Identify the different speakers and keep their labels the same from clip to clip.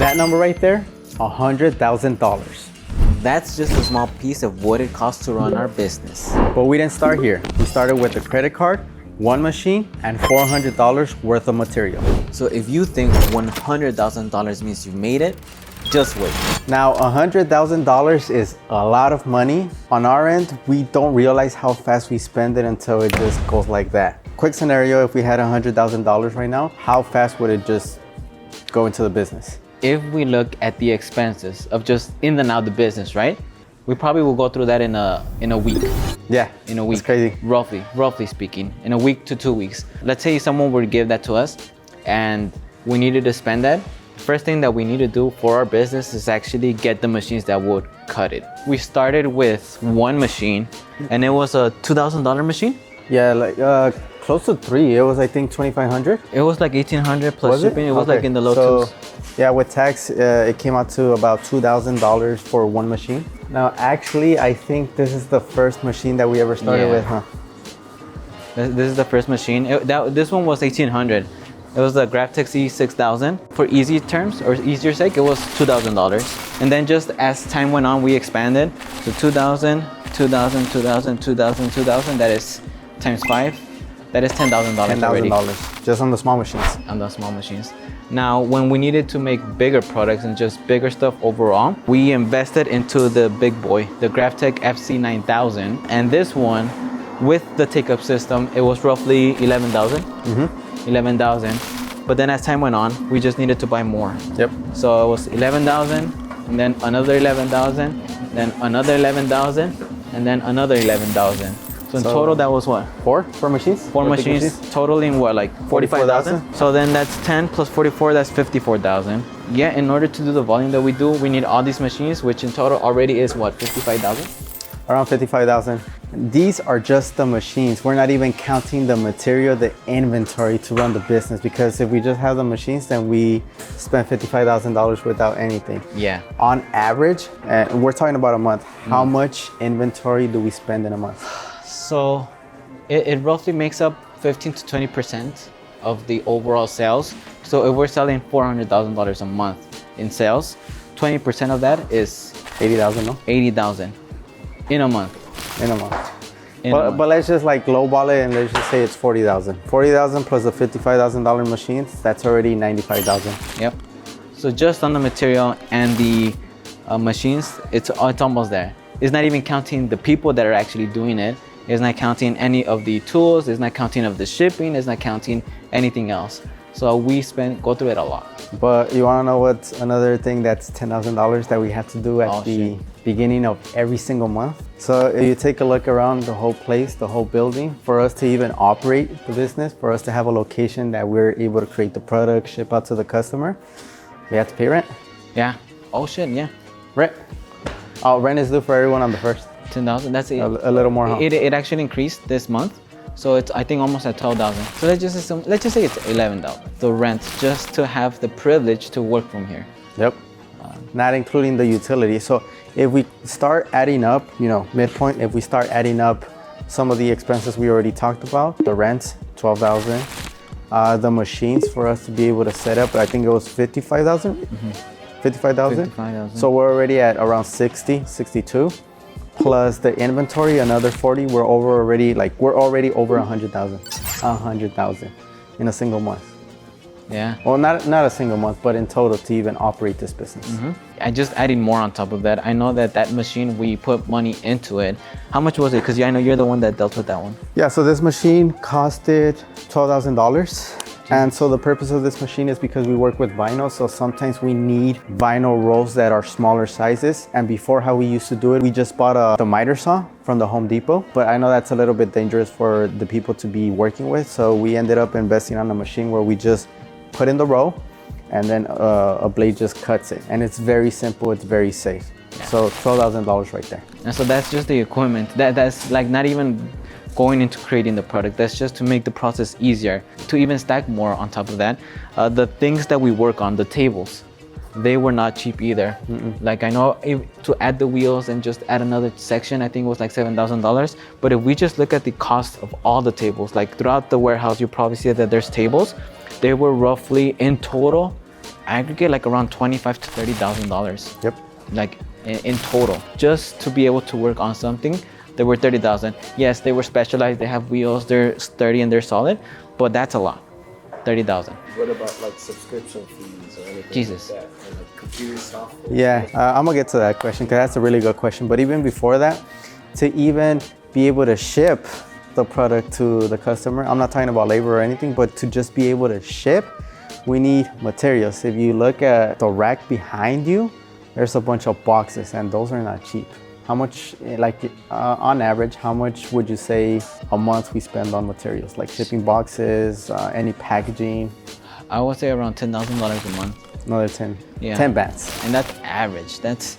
Speaker 1: That number right there, $100,000.
Speaker 2: That's just a small piece of what it costs to run our business.
Speaker 1: But we didn't start here. We started with a credit card, one machine, and $400 worth of material.
Speaker 2: So if you think $100,000 means you made it, just wait.
Speaker 1: Now, $100,000 is a lot of money. On our end, we don't realize how fast we spend it until it just goes like that. Quick scenario, if we had $100,000 right now, how fast would it just go into the business?
Speaker 3: If we look at the expenses of just in and out the business, right? We probably will go through that in a week.
Speaker 1: Yeah,
Speaker 3: in a week.
Speaker 1: That's crazy.
Speaker 3: Roughly speaking, in a week to 2 weeks. Let's say someone were to give that to us and we needed to spend that. First thing that we need to do for our business is actually get the machines that would cut it. We started with one machine and it was a $2,000 machine.
Speaker 1: Yeah, like close to 3. It was, I think, 2,500.
Speaker 3: It was like 1,800 plus
Speaker 1: Was
Speaker 3: shipping. It was
Speaker 1: okay.
Speaker 3: like in the low twos.
Speaker 1: Yeah, with tax, it came out to about $2,000 for one machine. Now, actually, I think this is the first machine that we ever started with, huh?
Speaker 3: This is the first machine. This one was 1,800. It was the Graphtex E6000. For easy terms or easier sake, it was $2,000. And then just as time went on, we expanded to 2,000, 2,000, 2,000, 2,000, 2,000. That is times 5. That is $10,000 already.
Speaker 1: $10,000 just on the small machines.
Speaker 3: On the small machines. Now, when we needed to make bigger products and just bigger stuff overall, we invested into the big boy, the Graphtex FC9000. And this one, with the take-up system, it was roughly 11,000. 11,000. But then as time went on, we just needed to buy more.
Speaker 1: Yep.
Speaker 3: So it was 11,000, and then another 11,000, then another 11,000, and then another 11,000. So in total, that was what?
Speaker 1: Four machines?
Speaker 3: Four machines, totaling what, like 45,000? So then that's 10 plus 44, that's 54,000. Yeah, in order to do the volume that we do, we need all these machines, which in total already is what, 55,000?
Speaker 1: Around 55,000. These are just the machines. We're not even counting the material, the inventory to run the business, because if we just have the machines, then we spend $55,000 without anything.
Speaker 3: Yeah.
Speaker 1: On average, we're talking about a month, how much inventory do we spend in a month?
Speaker 3: So it roughly makes up 15 to 20% of the overall sales. So if we're selling $400,000 a month in sales, 20% of that is
Speaker 1: 80,000, no?
Speaker 3: 80,000 in a month.
Speaker 1: In a month. But let's just like lowball it and let's just say it's 40,000. 40,000 plus the $55,000 machines, that's already 95,000.
Speaker 3: Yep. So just on the material and the machines, it's almost there. It's not even counting the people that are actually doing it. It's not counting any of the tools. It's not counting of the shipping. It's not counting anything else. So we go through it a lot.
Speaker 1: But you want to know what's another thing that's $10,000 that we have to do at the beginning of every single month? So if you take a look around the whole place, the whole building, for us to even operate the business, for us to have a location that we're able to create the product, ship out to the customer, we have to pay rent.
Speaker 3: Yeah. Oh shit, yeah.
Speaker 1: Rent. Oh, rent is due for everyone on the 1st.
Speaker 3: 10,000, that's it.
Speaker 1: A little more, huh?
Speaker 3: It actually increased this month. So it's, I think, almost at 12,000. So let's just say it's 11,000. The rent, just to have the privilege to work from here.
Speaker 1: Yep. Not including the utility. So if we start adding up, midpoint, if we start adding up some of the expenses we already talked about, the rent, 12,000. The machines for us to be able to set up, I think it was 55,000. 55,000. So we're already at around 60, 62. Plus the inventory, another 40, we're already over 100,000. 100,000 in a single month.
Speaker 3: Yeah.
Speaker 1: Well, not a single month, but in total to even operate this business.
Speaker 3: I just adding more on top of that. I know that machine, we put money into it. How much was it? Because I know you're the one that dealt with that one.
Speaker 1: Yeah, so this machine costed $12,000. And so the purpose of this machine is because we work with vinyl, so sometimes we need vinyl rolls that are smaller sizes. And before, how we used to do it, we just bought the miter saw from the Home Depot. But I know that's a little bit dangerous for the people to be working with. So we ended up investing on a machine where we just put in the roll and then a blade just cuts it. And it's very simple, it's very safe. Yeah. So $12,000 right there.
Speaker 3: And so that's just the equipment. That's like not even going into creating the product. That's just to make the process easier, to even stack more on top of that. The things that we work on, the tables, they were not cheap either. Like I know to add the wheels and just add another section, I think it was like $7,000. But if we just look at the cost of all the tables, like throughout the warehouse, you probably see that there's tables. They were roughly in total aggregate like around $25,000 to $30,000.
Speaker 1: Yep.
Speaker 3: Like in total, just to be able to work on something. They were 30,000. Yes, they were specialized. They have wheels. They're sturdy and they're solid, but that's a lot. 30,000.
Speaker 4: What about like subscription fees or anything
Speaker 3: Jesus.
Speaker 4: like that? Or like computer software?
Speaker 1: Yeah, I'm gonna get to that question because that's a really good question. But even before that, to even be able to ship the product to the customer, I'm not talking about labor or anything, but to just be able to ship, we need materials. If you look at the rack behind you, there's a bunch of boxes, and those are not cheap. How much, on average, how much would you say a month we spend on materials, like shipping boxes, any packaging?
Speaker 3: I would say around $10,000 a month.
Speaker 1: Another 10,
Speaker 3: Yeah.
Speaker 1: 10 bats.
Speaker 3: And that's average. That's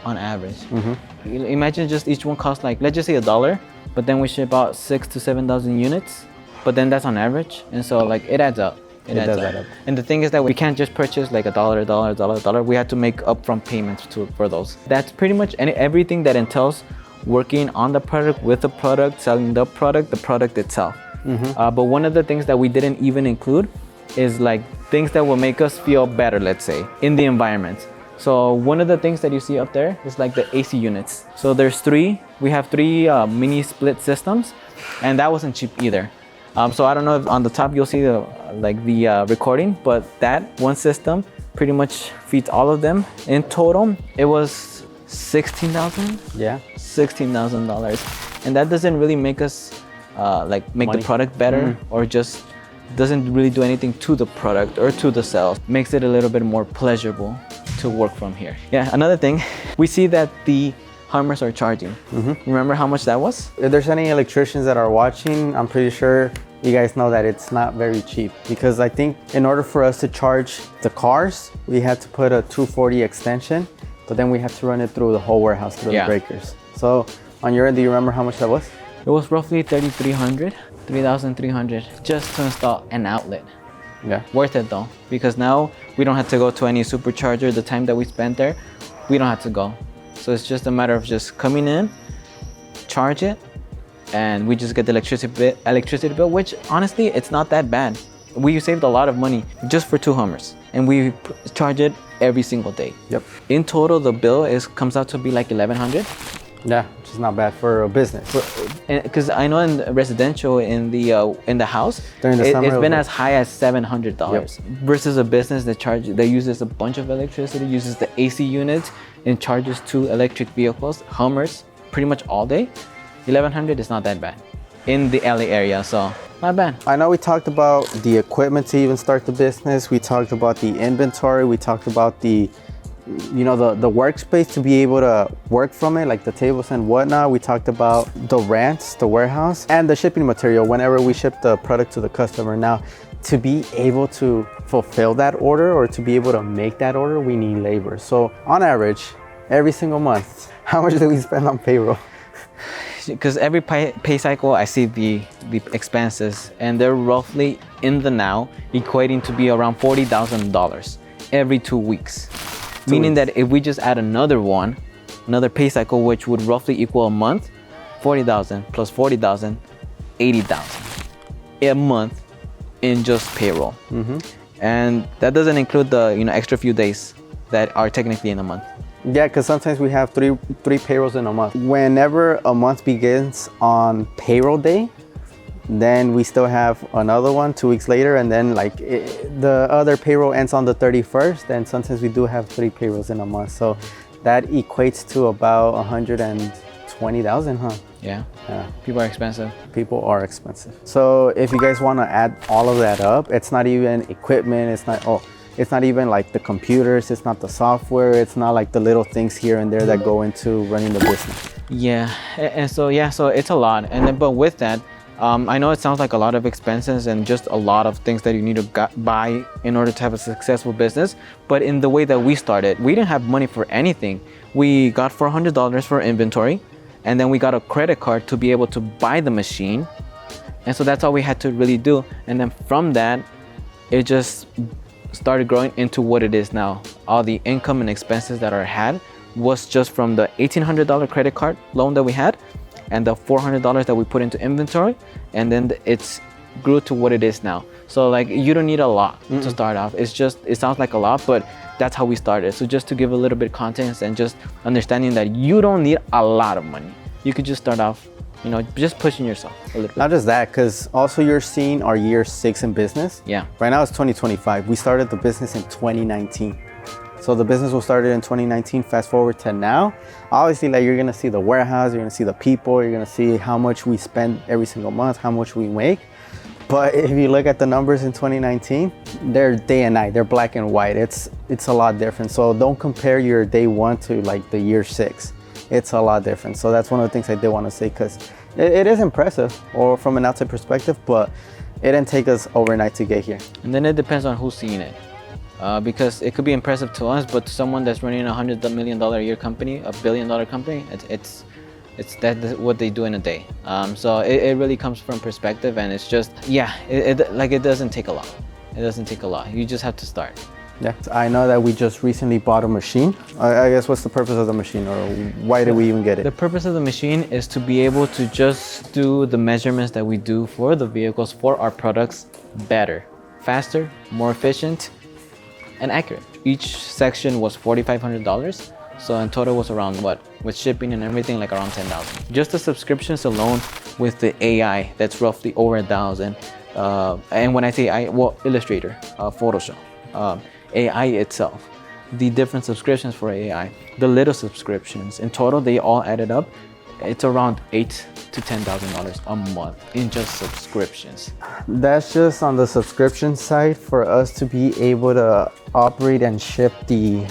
Speaker 3: on average.
Speaker 1: Mm-hmm.
Speaker 3: Imagine just each one costs like, let's just say $1, but then we ship out 6,000 to 7,000 units, but then that's on average. And so like it adds up. It
Speaker 1: does add up.
Speaker 3: And the thing is that we can't just purchase like $1. We have to make upfront payments for those. That's pretty much everything that entails working on the product, with the product, selling the product itself. But one of the things that we didn't even include is like things that will make us feel better, let's say, in the environment. So one of the things that you see up there is like the AC units. So there's three. We have three mini split systems, and that wasn't cheap either. So I don't know if on the top you'll see the recording, but that one system pretty much feeds all of them. In total, it was $16,000.
Speaker 1: Yeah.
Speaker 3: $16,000, and that doesn't really make us make
Speaker 1: Money.
Speaker 3: the product better, or just doesn't really do anything to the product or to the sales. Makes it a little bit more pleasurable to work from here. Yeah. Another thing, we see that the Hummers are charging. Remember how much that was?
Speaker 1: If there's any electricians that are watching, I'm pretty sure you guys know that it's not very cheap, because I think in order for us to charge the cars, we had to put a 240 extension, but then we had to run it through the whole warehouse, through the breakers. So on your end, do you remember how much that was?
Speaker 3: It was roughly $3,300 just to install an outlet.
Speaker 1: Yeah.
Speaker 3: Worth it though, because now we don't have to go to any supercharger. The time that we spent there, we don't have to go. So it's just a matter of just coming in, charge it, and we just get the electricity bill, which honestly, it's not that bad. We saved a lot of money just for 2 Hummers, and we charge it every single day.
Speaker 1: Yep.
Speaker 3: In total, the bill comes out to be like $1,100.
Speaker 1: Yeah, which is not bad for a business.
Speaker 3: Because I know in residential, in the house,
Speaker 1: During the summer,
Speaker 3: it's been
Speaker 1: it
Speaker 3: as high as $700. Versus a business that uses a bunch of electricity, uses the AC units, and charges 2 electric vehicles, Hummers, pretty much all day. $1,100 is not that bad in the LA area, so not bad.
Speaker 1: I know we talked about the equipment to even start the business. We talked about the inventory. We talked about the workspace to be able to work from it, like the tables and whatnot. We talked about the rents, the warehouse, and the shipping material whenever we ship the product to the customer. Now, to be able to fulfill that order, or to be able to make that order, we need labor. So on average, every single month, how much do we spend on payroll?
Speaker 3: Because every pay cycle, I see the expenses, and they're roughly in the now equating to be around $40,000 every 2 weeks. Meaning that if we just add another pay cycle, which would roughly equal a month, 40,000 plus 40,000, 80,000 a month in just payroll. And that doesn't include the extra few days that are technically in a month.
Speaker 1: Yeah, because sometimes we have three payrolls in a month. Whenever a month begins on payroll day, then we still have another one 2 weeks later, and then the other payroll ends on the 31st, and sometimes we do have 3 payrolls in a month. So that equates to about 120,000, huh?
Speaker 3: Yeah. People are expensive.
Speaker 1: People are expensive. So if you guys want to add all of that up, it's not even equipment, it's not even like the computers, it's not the software, it's not like the little things here and there that go into running the business.
Speaker 3: Yeah, and so it's a lot. And then, but with that, I know it sounds like a lot of expenses and just a lot of things that you need to buy in order to have a successful business. But in the way that we started, we didn't have money for anything. We got $400 for inventory, and then we got a credit card to be able to buy the machine. And so that's all we had to really do. And then from that, it just started growing into what it is now. All the income and expenses that are had was just from the $1,800 credit card loan that we had, and the $400 that we put into inventory, and then it's grew to what it is now. So like you don't need a lot to start off. It's just, it sounds like a lot, but that's how we started. So just to give a little bit context and just understanding that you don't need a lot of money. You could just start off, you know, just pushing yourself a little bit.
Speaker 1: Not just that, because also you're seeing our year 6 in business.
Speaker 3: Yeah.
Speaker 1: Right now it's 2025. We started the business in 2019. So the business was started in 2019. Fast forward to now, obviously, like you're gonna see the warehouse, you're gonna see the people, you're gonna see how much we spend every single month, how much we make. But if you look at the numbers in 2019, they're day and night, they're black and white. It's a lot different. So don't compare your day 1 to like the year 6. It's a lot different. So that's one of the things I did want to say, because it is impressive, or from an outside perspective, but it didn't take us overnight to get here.
Speaker 3: And then it depends on who's seeing it. Because it could be impressive to us, but to someone that's running $100 million a year company, $1 billion company, it's that's what they do in a day. So it really comes from perspective, and it's just, yeah, it doesn't take a lot. It doesn't take a lot. You just have to start.
Speaker 1: Yeah, I know that we just recently bought a machine. I guess what's the purpose of the machine, or why did we even get it?
Speaker 3: The purpose of the machine is to be able to just do the measurements that we do for the vehicles, for our products, better, faster, more efficient, and accurate. Each section was $4,500. So in total was around, what, with shipping and everything, like around 10,000. Just the subscriptions alone with the AI, that's roughly over 1,000. And when I say AI, well, Illustrator, Photoshop, AI itself, the different subscriptions for AI, the little subscriptions, in total, they all added up. It's around $8,000 to $10,000 a month in just subscriptions.
Speaker 1: That's just on the subscription side. For us to be able to operate and ship the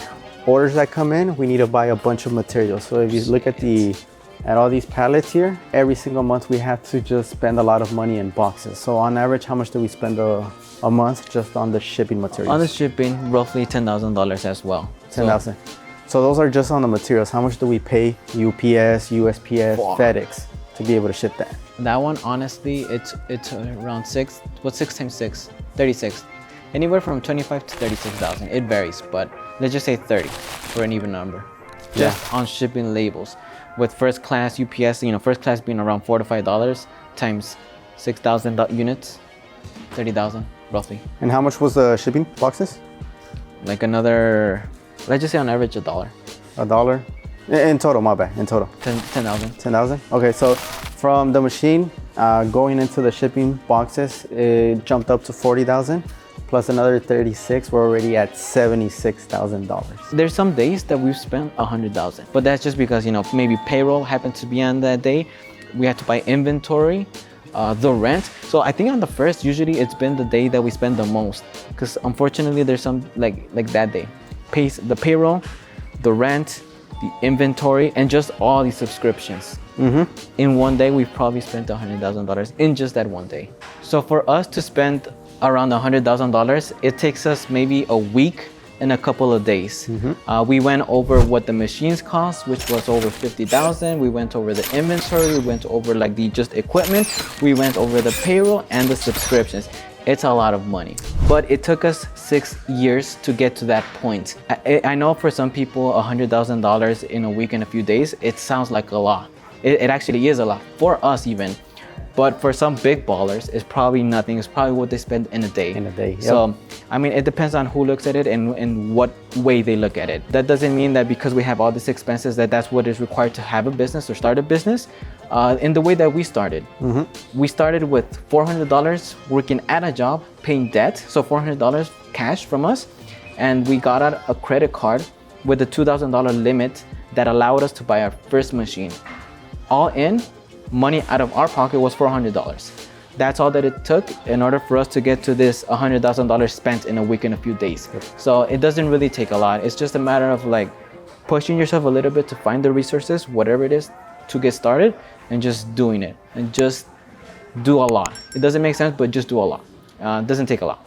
Speaker 1: orders that come in, we need to buy a bunch of materials. So if you look at all these pallets here, every single month we have to just spend a lot of money in boxes. So on average, how much do we spend a month just on the shipping materials?
Speaker 3: On the shipping, roughly $10,000 as well.
Speaker 1: 10,000. So those are just on the materials. How much do we pay UPS, USPS, FedEx to be able to ship that?
Speaker 3: That one, honestly, it's around 6 times 6, 36. Anywhere from 25 to 36,000. It varies, but let's just say 30 for an even number. Just on shipping labels. With first class UPS, you know, first class being around $4 to $5 times 6,000 units, 30,000 roughly.
Speaker 1: And how much was the shipping boxes?
Speaker 3: Like another, let's just say on average $1.
Speaker 1: $1? In total, my bad, in total.
Speaker 3: 10,000.
Speaker 1: 10,000? Okay, so from the machine going into the shipping boxes, it jumped up to 40,000. Plus another 36, we're already at $76,000.
Speaker 3: There's some days that we've spent 100,000, but that's just because, you know, maybe payroll happened to be on that day. We had to buy inventory, the rent. So I think on the first, usually it's been the day that we spend the most, because unfortunately there's some like that day. The payroll, the rent, the inventory, and just all these subscriptions. In one day, we've probably spent $100,000 in just that one day. So for us to spend around $100,000, it takes us maybe a week and a couple of days. We went over what the machines cost, which was over 50,000. We went over the inventory. We went over like the just equipment. We went over the payroll and the subscriptions. It's a lot of money, but it took us 6 years to get to that point. I know for some people, $100,000 in a week and a few days, it sounds like a lot. It actually is a lot for us even. But for some big ballers, it's probably nothing. It's probably what they spend in a day. Yep. So, I mean, it depends on who looks at it and what way they look at it. That doesn't mean that because we have all these expenses that's what is required to have a business or start a business. In the way that we started, we started with $400 working at a job, paying debt. So $400 cash from us. And we got out a credit card with a $2,000 limit that allowed us to buy our first machine. All in, money out of our pocket was $400. That's all that it took in order for us to get to this $100,000 spent in a week and a few days. So it doesn't really take a lot. It's just a matter of like pushing yourself a little bit to find the resources, whatever it is, to get started, and just doing it. And just do a lot. It doesn't make sense, but just do a lot. It doesn't take a lot.